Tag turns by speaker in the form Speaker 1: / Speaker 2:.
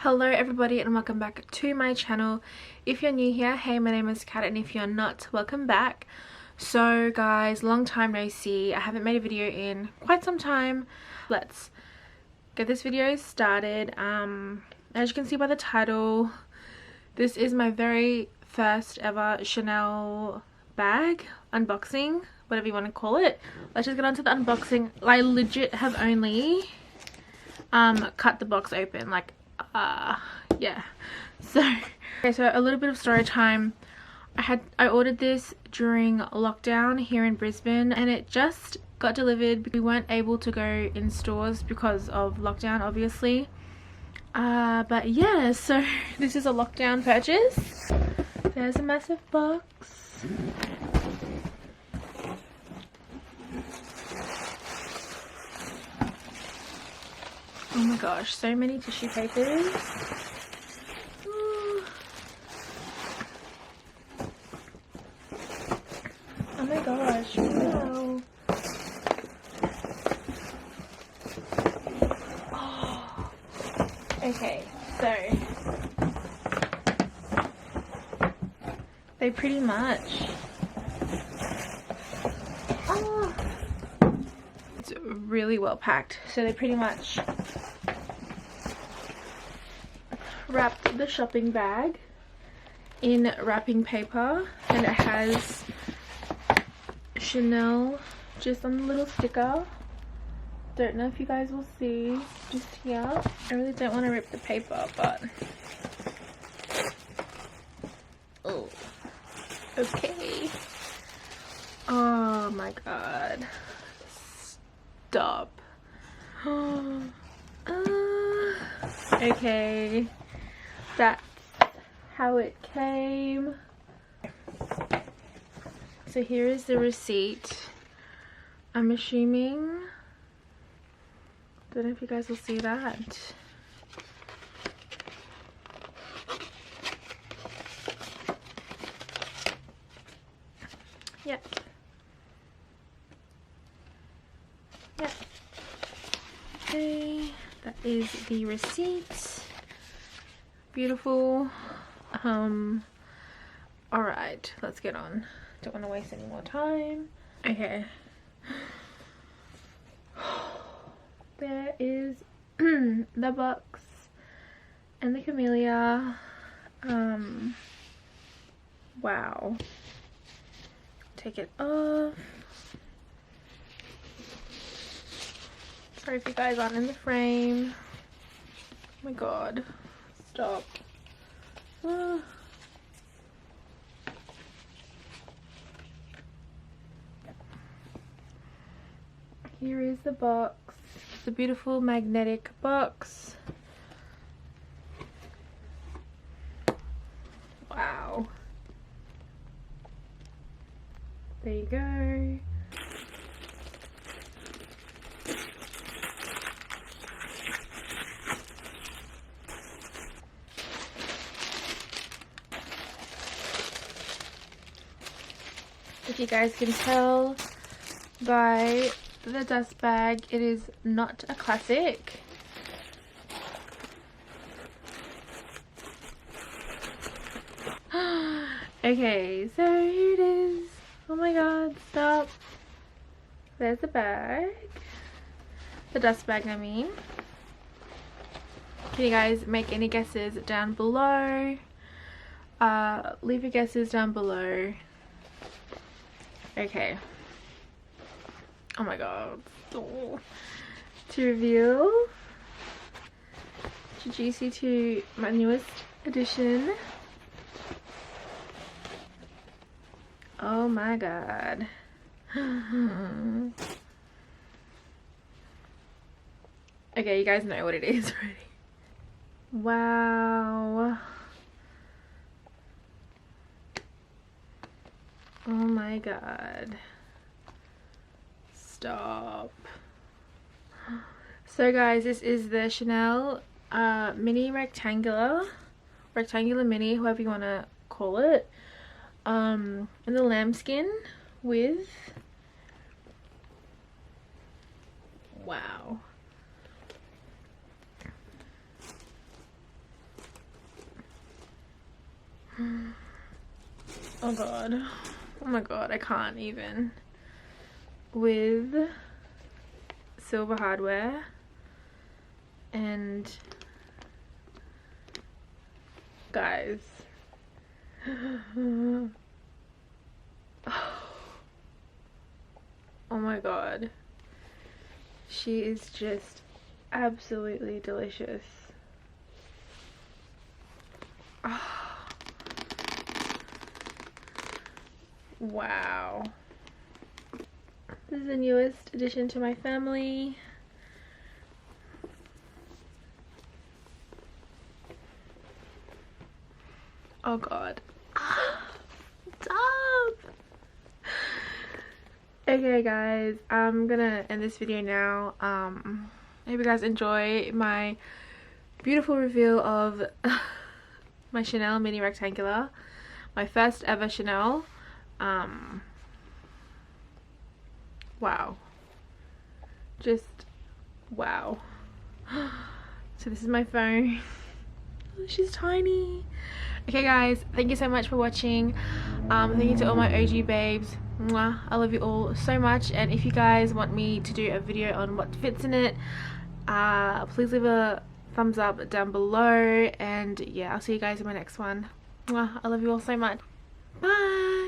Speaker 1: Hello everybody and welcome back to my channel. If you're new here, hey, my name is Kat, and if you're not, welcome back. So guys, long time no see. I haven't made a video in quite some time. Let's get this video started. As you can see by the title, this is my very first ever Chanel bag unboxing, whatever you want to call it. Let's just get on to the unboxing. I legit have only cut the box open, like yeah. So okay, so a little bit of story time. I ordered this during lockdown here in Brisbane, and it just got delivered. We weren't able to go in stores because of lockdown, obviously, but yeah, so this is a lockdown purchase. There's a massive box. Oh my gosh, so many tissue papers. Ooh. Oh my gosh, wow. Oh. Okay, so they pretty much it's really well packed, so they pretty much wrapped the shopping bag in wrapping paper, and it has Chanel just on the little sticker. Don't know if you guys will see just here. I really don't want to rip the paper, but oh, okay. Oh my god, stop. Okay, that's how it came. So here is the receipt. I'm assuming, don't know if you guys will see that. Yep. Yep. Okay, that is the receipt. Beautiful. Alright, let's get on. Don't want to waste any more time. Okay. There is the box and the camellia. Wow. Take it off. Sorry if you guys aren't in the frame. Oh my god. Stop. Here is the box. It's a beautiful magnetic box. Wow. There you go. If you guys can tell by the dust bag, it is not a classic. Okay, so here it is. Oh my god, stop. There's the bag. The dust bag, I mean. Can you guys make any guesses down below? Leave your guesses down below. Okay. Oh my god. Oh. To reveal, introduce you to my newest addition. Oh my god. Okay, you guys know what it is already. Wow. Oh my god. Stop. So guys, this is the Chanel mini rectangular mini, however you want to call it, in the lambskin with, wow, Oh god. Oh my god, I can't even. With silver hardware and guys. Oh my god. She is just absolutely delicious. Wow. This is the newest addition to my family. Oh god. Stop! Okay guys, I'm gonna end this video now. I hope you guys enjoy my beautiful reveal of my Chanel mini rectangular. My first ever Chanel. Wow. Just wow. So this is my phone. Oh, she's tiny. Okay guys, thank you so much for watching. Thank you to all my OG babes. Mwah. I love you all so much, and if you guys want me to do a video on what fits in it, please leave a thumbs up down below, and yeah, I'll see you guys in my next one. Mwah. I love you all so much. Bye.